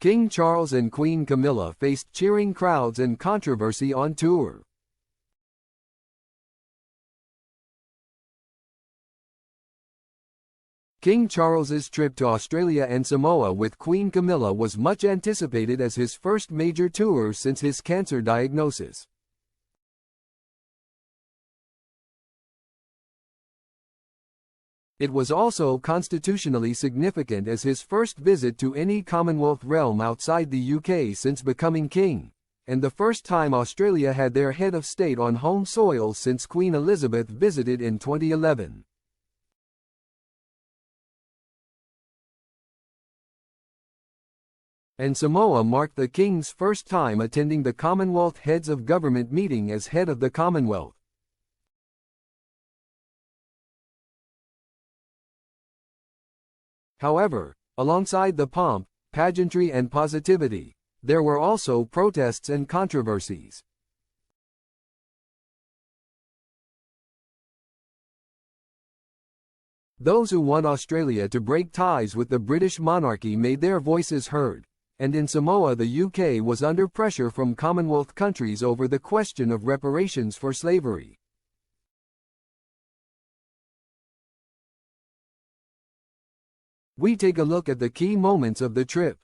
King Charles and Queen Camilla faced cheering crowds and controversy on tour. King Charles's trip to Australia and Samoa with Queen Camilla was much anticipated as his first major tour since his cancer diagnosis. It was also constitutionally significant as his first visit to any Commonwealth realm outside the UK since becoming king, and the first time Australia had their head of state on home soil since Queen Elizabeth visited in 2011. And Samoa marked the king's first time attending the Commonwealth Heads of Government meeting as head of the Commonwealth. However, alongside the pomp, pageantry and positivity, there were also protests and controversies. Those who want Australia to break ties with the British monarchy made their voices heard, and in Samoa the UK was under pressure from Commonwealth countries over the question of reparations for slavery. We take a look at the key moments of the trip.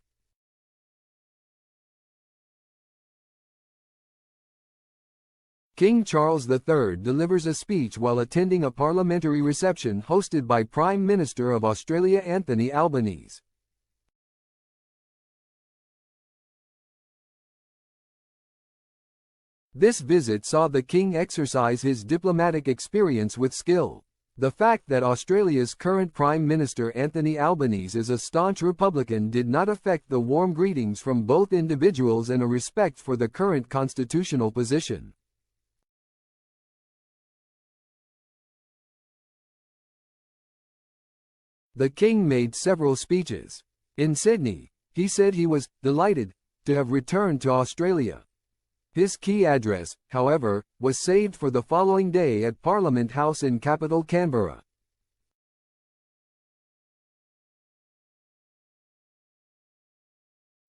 King Charles III delivers a speech while attending a parliamentary reception hosted by Prime Minister of Australia Anthony Albanese. This visit saw the king exercise his diplomatic experience with skill. The fact that Australia's current Prime Minister Anthony Albanese is a staunch Republican did not affect the warm greetings from both individuals and a respect for the current constitutional position. The king made several speeches. In Sydney, he said he was delighted to have returned to Australia. His key address, however, was saved for the following day at Parliament House in capital Canberra.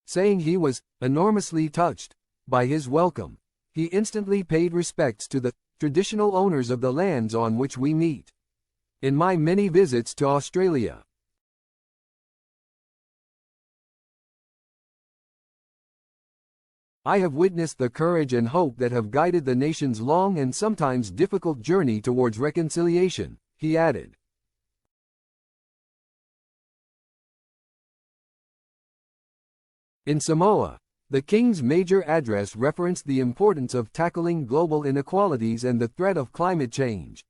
Saying he was enormously touched by his welcome, he instantly paid respects to the traditional owners of the lands on which we meet. In my many visits to Australia, I have witnessed the courage and hope that have guided the nation's long and sometimes difficult journey towards reconciliation, he added. In Samoa, the king's major address referenced the importance of tackling global inequalities and the threat of climate change.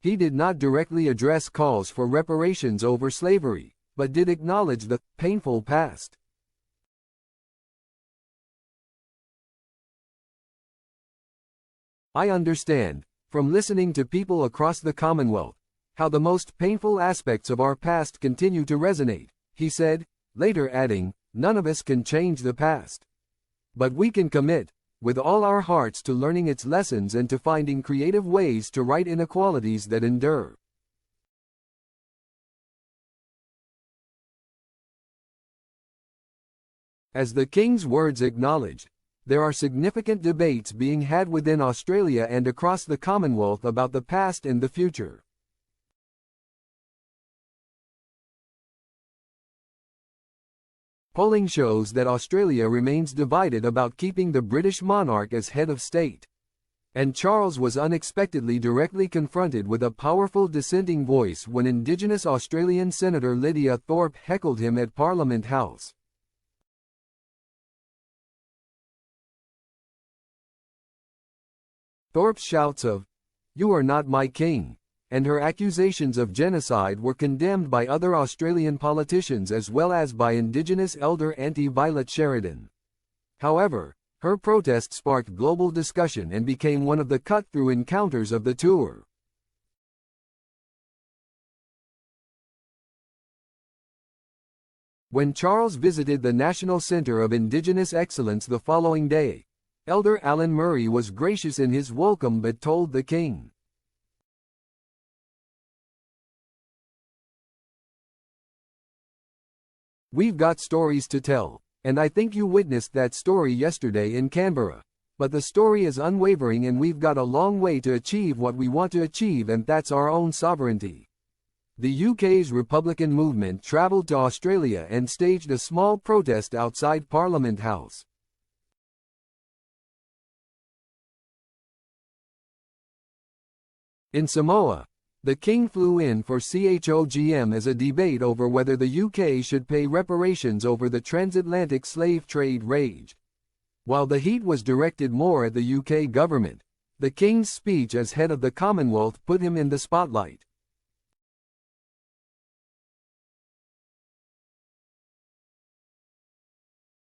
He did not directly address calls for reparations over slavery, but did acknowledge the painful past. I understand, from listening to people across the Commonwealth, how the most painful aspects of our past continue to resonate, he said, later adding, none of us can change the past. But we can commit, with all our hearts, to learning its lessons and to finding creative ways to right inequalities that endure. As the king's words acknowledged, there are significant debates being had within Australia and across the Commonwealth about the past and the future. Polling shows that Australia remains divided about keeping the British monarch as head of state. And Charles was unexpectedly directly confronted with a powerful dissenting voice when Indigenous Australian Senator Lydia Thorpe heckled him at Parliament House. Thorpe's shouts of, "You are not my king," and her accusations of genocide were condemned by other Australian politicians as well as by Indigenous elder Auntie Violet Sheridan. However, her protest sparked global discussion and became one of the cut-through encounters of the tour. When Charles visited the National Centre of Indigenous Excellence the following day, Elder Alan Murray was gracious in his welcome but told the king, "We've got stories to tell. And I think you witnessed that story yesterday in Canberra. But the story is unwavering and we've got a long way to achieve what we want to achieve, and that's our own sovereignty. The UK's Republican movement travelled to Australia and staged a small protest outside Parliament House. In Samoa, the king flew in for CHOGM as a debate over whether the UK should pay reparations over the transatlantic slave trade raged. While the heat was directed more at the UK government, the king's speech as head of the Commonwealth put him in the spotlight.